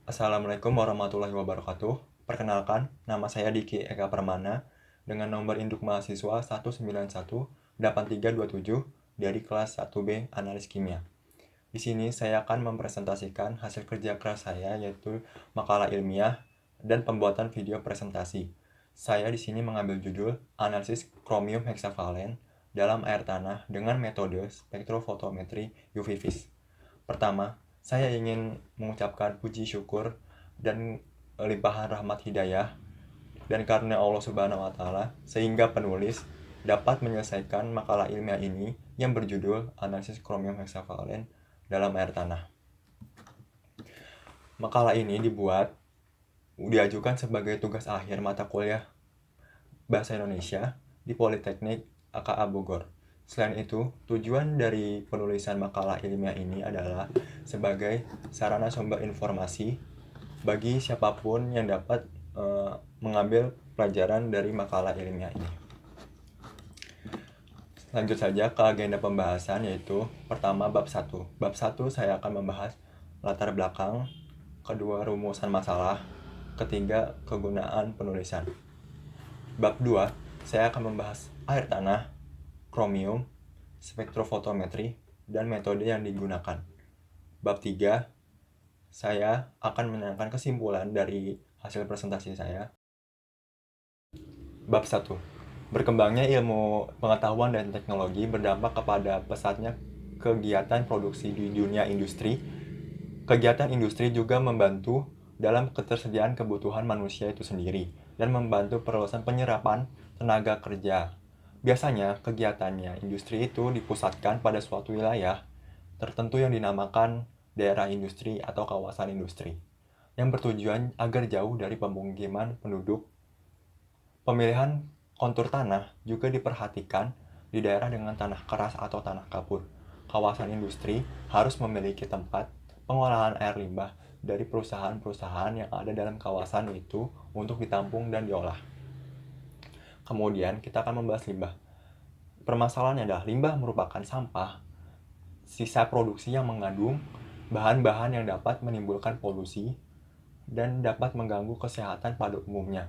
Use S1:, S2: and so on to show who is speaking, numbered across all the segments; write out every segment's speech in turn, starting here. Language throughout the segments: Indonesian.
S1: Assalamualaikum warahmatullahi wabarakatuh. Perkenalkan, nama saya Diki Eka Permana dengan nomor induk mahasiswa 1918327 dari kelas 1B Analis Kimia. Di sini saya akan mempresentasikan hasil kerja keras saya, yaitu makalah ilmiah dan pembuatan video presentasi. Saya di sini mengambil judul Analisis Chromium Hexavalen dalam air tanah dengan metode spektrofotometri UV vis. Pertama, saya ingin mengucapkan puji syukur dan limpahan rahmat hidayah dan karunia Allah Subhanahu wa taala sehingga penulis dapat menyelesaikan makalah ilmiah ini yang berjudul Analisis Chromium Hexavalen dalam air tanah. Makalah ini diajukan sebagai tugas akhir mata kuliah Bahasa Indonesia di Politeknik AKA Bogor. Selain itu, tujuan dari penulisan makalah ilmiah ini adalah sebagai sarana sumber informasi bagi siapapun yang dapat mengambil pelajaran dari makalah ilmiah ini. Lanjut saja ke agenda pembahasan, yaitu pertama bab 1. Bab 1 saya akan membahas latar belakang, kedua rumusan masalah, ketiga kegunaan penulisan. Bab 2, saya akan membahas air tanah, kromium, spektrofotometri, dan metode yang digunakan. Bab 3, saya akan menerangkan kesimpulan dari hasil presentasi saya. Bab 1, berkembangnya ilmu pengetahuan dan teknologi berdampak kepada pesatnya kegiatan produksi di dunia industri. Kegiatan industri juga membantu dalam ketersediaan kebutuhan manusia itu sendiri dan membantu perluasan penyerapan tenaga kerja. Biasanya kegiatannya industri itu dipusatkan pada suatu wilayah tertentu yang dinamakan daerah industri atau kawasan industri, yang bertujuan agar jauh dari pemukiman penduduk. Pemilihan kontur tanah juga diperhatikan di daerah dengan tanah keras atau tanah kapur. Kawasan industri harus memiliki tempat pengolahan air limbah dari perusahaan-perusahaan yang ada dalam kawasan itu untuk ditampung dan diolah. Kemudian kita akan membahas limbah. Permasalahannya adalah limbah merupakan sampah, sisa produksi yang mengandung bahan-bahan yang dapat menimbulkan polusi dan dapat mengganggu kesehatan pada umumnya.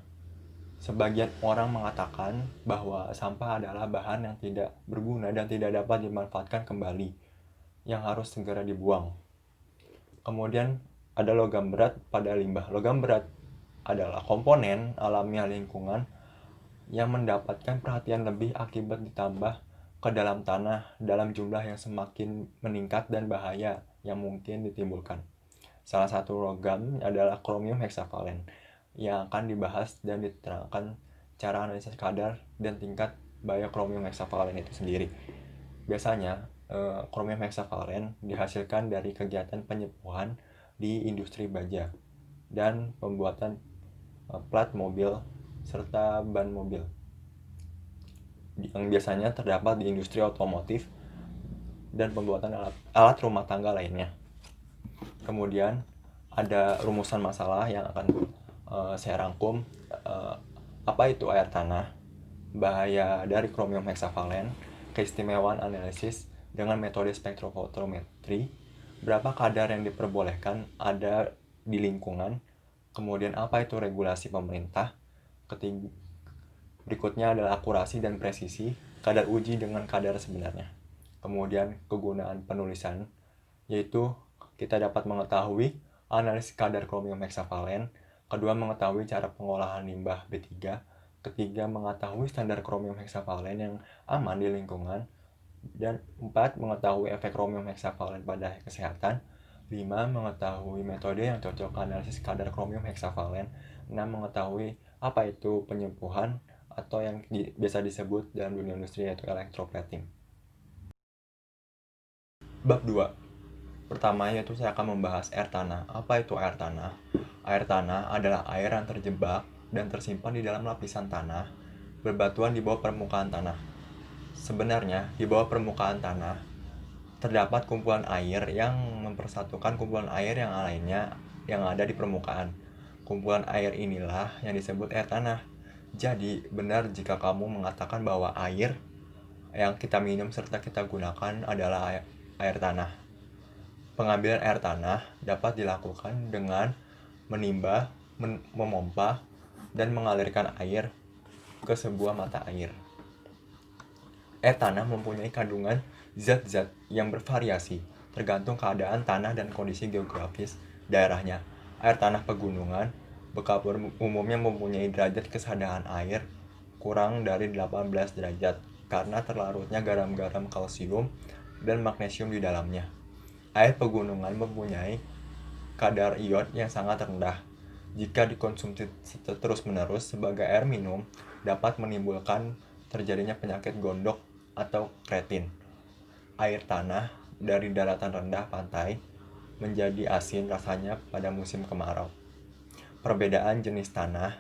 S1: Sebagian orang mengatakan bahwa sampah adalah bahan yang tidak berguna dan tidak dapat dimanfaatkan kembali, yang harus segera dibuang. Kemudian ada logam berat pada limbah. Logam berat adalah komponen alamiah lingkungan yang mendapatkan perhatian lebih akibat ditambah ke dalam tanah dalam jumlah yang semakin meningkat dan bahaya yang mungkin ditimbulkan. Salah satu logam adalah kromium hexavalen yang akan dibahas dan diterangkan cara analisis kadar dan tingkat bahaya kromium hexavalen itu sendiri. Biasanya kromium hexavalen dihasilkan dari kegiatan penyepuhan di industri baja dan pembuatan plat mobil serta ban mobil yang biasanya terdapat di industri otomotif dan pembuatan alat rumah tangga lainnya. Kemudian ada rumusan masalah yang akan saya rangkum. Apa itu air tanah, bahaya dari kromium hexavalen, keistimewaan analisis dengan metode spektrofotometri, berapa kadar yang diperbolehkan ada di lingkungan, kemudian apa itu regulasi pemerintah. Berikutnya adalah akurasi dan presisi, kadar uji dengan kadar sebenarnya. Kemudian kegunaan penulisan, yaitu kita dapat mengetahui analisis kadar kromium hexavalen, kedua mengetahui cara pengolahan limbah B3, ketiga mengetahui standar kromium hexavalen yang aman di lingkungan, dan 4 mengetahui efek kromium hexavalen pada kesehatan, 5 mengetahui metode yang cocok analisis kadar kromium hexavalen, 6 mengetahui apa itu penyempuhan atau yang biasa disebut dalam dunia industri yaitu electroplating. Bab 2. Pertama yaitu saya akan membahas air tanah. Apa itu air tanah? Air tanah adalah air yang terjebak dan tersimpan di dalam lapisan tanah berbatuan di bawah permukaan tanah. Sebenarnya di bawah permukaan tanah terdapat kumpulan air yang mempersatukan kumpulan air yang lainnya yang ada di permukaan. Kumpulan air inilah yang disebut air tanah. Jadi benar jika kamu mengatakan bahwa air yang kita minum serta kita gunakan adalah air tanah. Pengambilan air tanah dapat dilakukan dengan menimba, memompa, dan mengalirkan air ke sebuah mata air. Air tanah mempunyai kandungan zat-zat yang bervariasi tergantung keadaan tanah dan kondisi geografis daerahnya. Air tanah pegunungan bekapur umumnya mempunyai derajat kesadaran air kurang dari 18 derajat karena terlarutnya garam-garam kalsium dan magnesium di dalamnya. Air pegunungan mempunyai kadar iod yang sangat rendah. Jika dikonsumsi terus-menerus sebagai air minum, dapat menimbulkan terjadinya penyakit gondok atau kreatin. Air tanah dari daratan rendah pantai menjadi asin rasanya pada musim kemarau. Perbedaan jenis tanah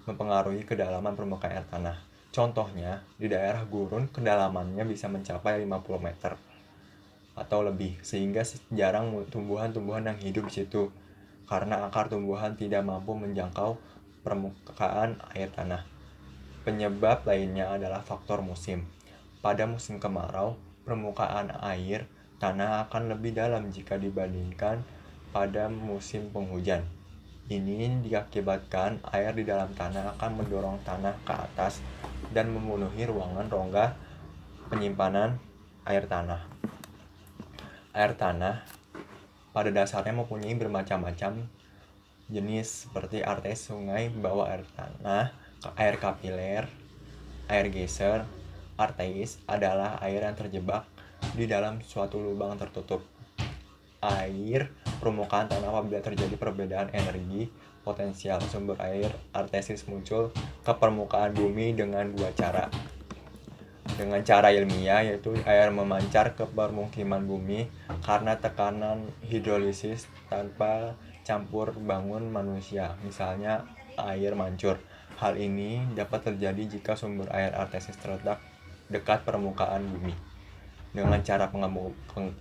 S1: mempengaruhi kedalaman permukaan air tanah. Contohnya, di daerah gurun kedalamannya bisa mencapai 50 meter atau lebih, sehingga jarang tumbuhan-tumbuhan yang hidup di situ karena akar tumbuhan tidak mampu menjangkau permukaan air tanah. Penyebab lainnya adalah faktor musim. Pada musim kemarau, permukaan air tanah akan lebih dalam jika dibandingkan pada musim penghujan. Ini diakibatkan air di dalam tanah akan mendorong tanah ke atas dan memenuhi ruangan rongga penyimpanan air tanah. Air tanah pada dasarnya mempunyai bermacam-macam jenis seperti artesi sungai, bawah air tanah, air kapiler, air geyser. Arteis adalah air yang terjebak di dalam suatu lubang tertutup. Air permukaan tanah apabila terjadi perbedaan energi potensial sumber air artesis muncul ke permukaan bumi dengan dua cara. Dengan cara ilmiah, yaitu air memancar ke permukiman bumi karena tekanan hidrolisis tanpa campur bangun manusia, misalnya air mancur. Hal ini dapat terjadi jika sumber air artesis terletak dekat permukaan bumi. Dengan cara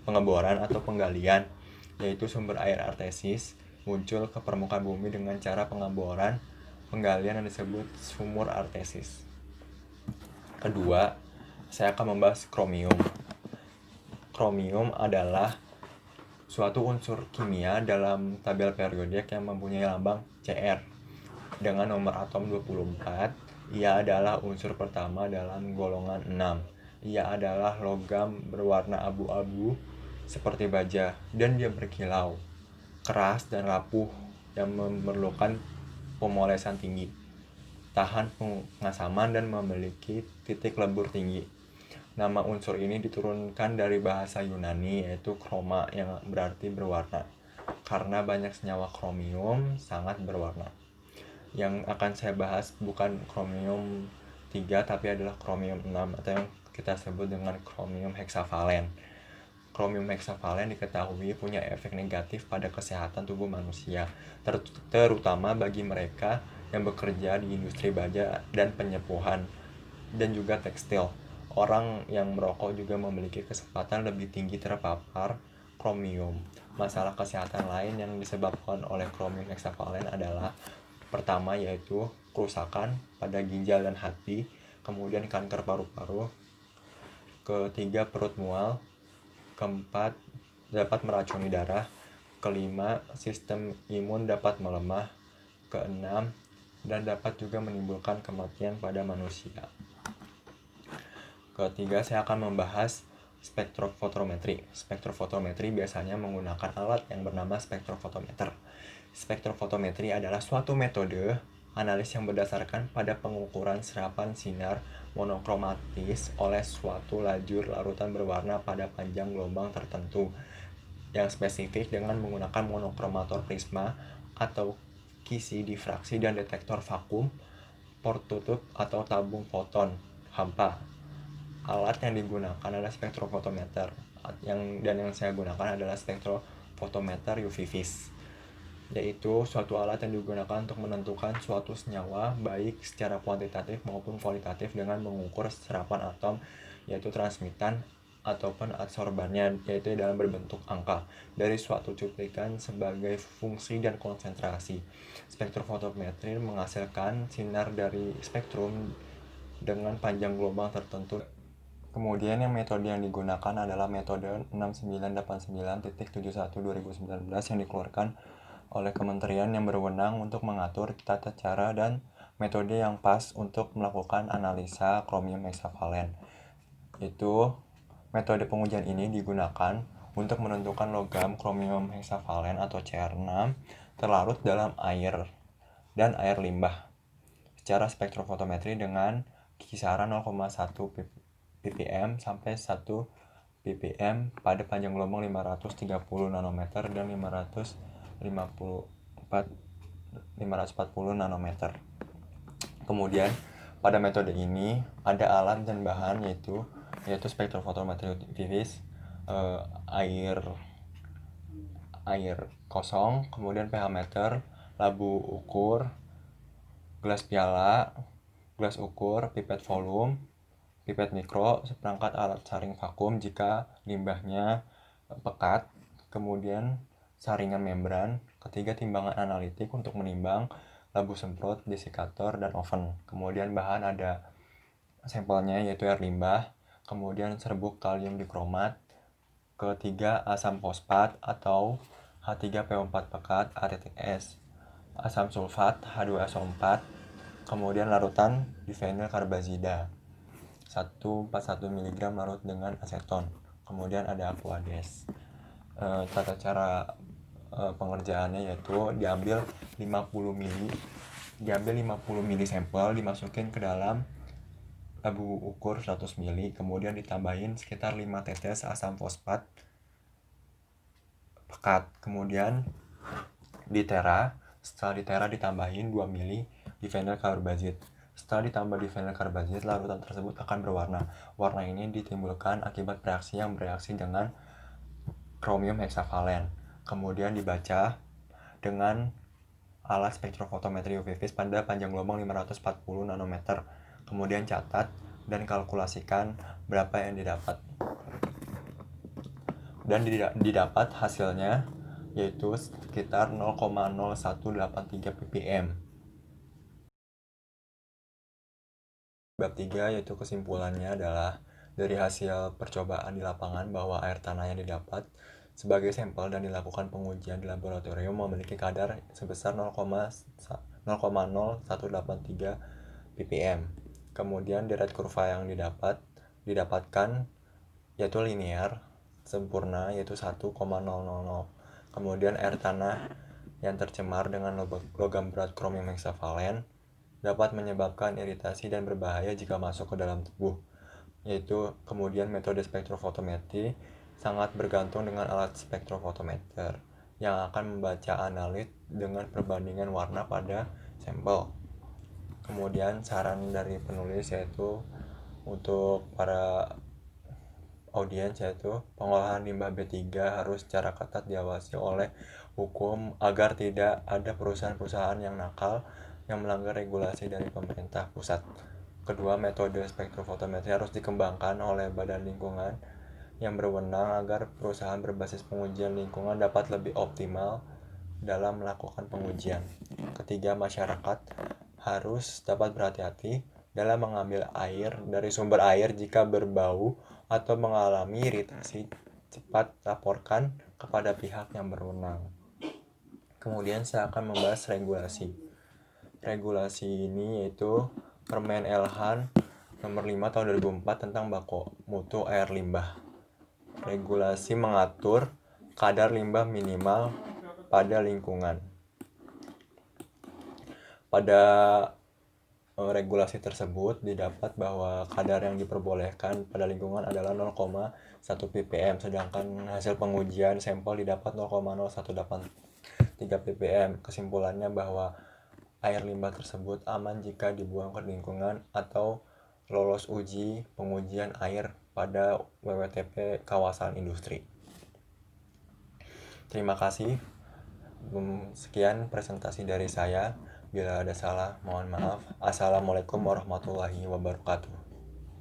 S1: pengeboran atau penggalian, yaitu sumber air artesis muncul ke permukaan bumi dengan cara pengeboran penggalian yang disebut sumur artesis. Kedua, saya akan membahas kromium. Kromium adalah suatu unsur kimia dalam tabel periodik yang mempunyai lambang Cr. Dengan nomor atom 24, ia adalah unsur pertama dalam golongan 6. Ia adalah logam berwarna abu-abu seperti baja dan dia berkilau, keras dan rapuh yang memerlukan pemolesan tinggi, tahan pengasaman dan memiliki titik lebur tinggi. Nama unsur ini diturunkan dari bahasa Yunani yaitu kroma yang berarti berwarna. Karena banyak senyawa kromium sangat berwarna. Yang akan saya bahas bukan kromium 3 tapi adalah kromium 6 atau yang kita sebut dengan kromium heksavalen. Kromium heksavalen diketahui punya efek negatif pada kesehatan tubuh manusia, terutama bagi mereka yang bekerja di industri baja dan penyepuhan dan juga tekstil. Orang yang merokok juga memiliki kesempatan lebih tinggi terpapar kromium. Masalah kesehatan lain yang disebabkan oleh kromium heksavalen adalah pertama yaitu kerusakan pada ginjal dan hati, kemudian kanker paru-paru, ketiga perut mual, keempat dapat meracuni darah, kelima sistem imun dapat melemah, keenam dan dapat juga menimbulkan kematian pada manusia. Ketiga, saya akan membahas spektrofotometri. Spektrofotometri biasanya menggunakan alat yang bernama spektrofotometer. Spektrofotometri adalah suatu metode analis yang berdasarkan pada pengukuran serapan sinar monokromatis oleh suatu lajur larutan berwarna pada panjang gelombang tertentu yang spesifik dengan menggunakan monokromator prisma atau kisi difraksi dan detektor vakum, port tutup atau tabung foton hampa. Alat yang digunakan adalah spektrofotometer yang saya gunakan adalah spektrofotometer UV vis, yaitu suatu alat yang digunakan untuk menentukan suatu senyawa baik secara kuantitatif maupun kualitatif dengan mengukur serapan atom yaitu transmitan ataupun adsorbannya yaitu dalam berbentuk angka dari suatu cuplikan sebagai fungsi dan konsentrasi. Spektrofotometri menghasilkan sinar dari spektrum dengan panjang gelombang tertentu. Kemudian metode yang digunakan adalah metode 6989.71 2019 yang dikeluarkan oleh kementerian yang berwenang untuk mengatur tata cara dan metode yang pas untuk melakukan analisa kromium heksavalen. Itu metode pengujian ini digunakan untuk menentukan logam kromium heksavalen atau Cr6 terlarut dalam air dan air limbah secara spektrofotometri dengan kisaran 0,1 ppm sampai 1 ppm pada panjang gelombang 530 nanometer dan 540 nanometer. Kemudian pada metode ini ada alat dan bahan yaitu spektrofotometri UV-vis, air kosong, kemudian pH meter, labu ukur, gelas piala, gelas ukur, pipet volume, pipet mikro, seperangkat alat saring vakum jika limbahnya pekat, kemudian saringan membran, ketiga timbangan analitik untuk menimbang labu semprot, desikator, dan oven. Kemudian bahan ada sampelnya yaitu air limbah, kemudian serbuk kalium dikromat, ketiga asam fosfat atau H3PO4 pekat, ATTS, asam sulfat H2SO4, kemudian larutan diphenyl karbazida 141 mg larut dengan aseton, kemudian ada aquades. Tata cara pengerjaannya yaitu diambil 50 mili sampel, dimasukin ke dalam labu ukur 100 mili, kemudian ditambahin sekitar 5 tetes asam fosfat pekat, kemudian ditera. Setelah ditera ditambahin 2 mili diphenyl karbazid. Setelah ditambah diphenyl karbazid, larutan tersebut akan berwarna. Warna ini ditimbulkan akibat reaksi yang bereaksi dengan kromium heksavalen. Kemudian dibaca dengan alat spektrofotometri UV-vis pada panjang gelombang 540 nanometer. Kemudian catat dan kalkulasikan berapa yang didapat. Dan didapat hasilnya yaitu sekitar 0,0183 ppm. Bab 3 yaitu kesimpulannya adalah dari hasil percobaan di lapangan bahwa air tanah yang didapat sebagai sampel dan dilakukan pengujian di laboratorium memiliki kadar sebesar 0,0183 ppm. Kemudian deret kurva yang didapatkan yaitu linear sempurna yaitu 1,000. Kemudian air tanah yang tercemar dengan logam berat kromium heksavalen dapat menyebabkan iritasi dan berbahaya jika masuk ke dalam tubuh. Yaitu kemudian metode spektrofotometri sangat bergantung dengan alat spektrofotometer yang akan membaca analit dengan perbandingan warna pada sampel. Kemudian saran dari penulis yaitu untuk para audiens yaitu pengolahan limbah B3 harus secara ketat diawasi oleh hukum agar tidak ada perusahaan-perusahaan yang nakal yang melanggar regulasi dari pemerintah pusat. Kedua, metode spektrofotometri harus dikembangkan oleh badan lingkungan yang berwenang agar perusahaan berbasis pengujian lingkungan dapat lebih optimal dalam melakukan pengujian. Ketiga, masyarakat harus dapat berhati-hati dalam mengambil air dari sumber air jika berbau atau mengalami iritasi, cepat laporkan kepada pihak yang berwenang. Kemudian saya akan membahas regulasi. Regulasi ini yaitu Permen Elhan nomor 5 tahun 2004 tentang baku mutu air limbah. Regulasi mengatur kadar limbah minimal pada lingkungan. Pada regulasi tersebut didapat bahwa kadar yang diperbolehkan pada lingkungan adalah 0,1 ppm, sedangkan hasil pengujian sampel didapat 0,0183 ppm. Kesimpulannya bahwa air limbah tersebut aman jika dibuang ke lingkungan atau lolos uji pengujian air pada WWTP kawasan industri. Terima kasih. Sekian presentasi dari saya. Bila ada salah, mohon maaf. Assalamualaikum warahmatullahi wabarakatuh.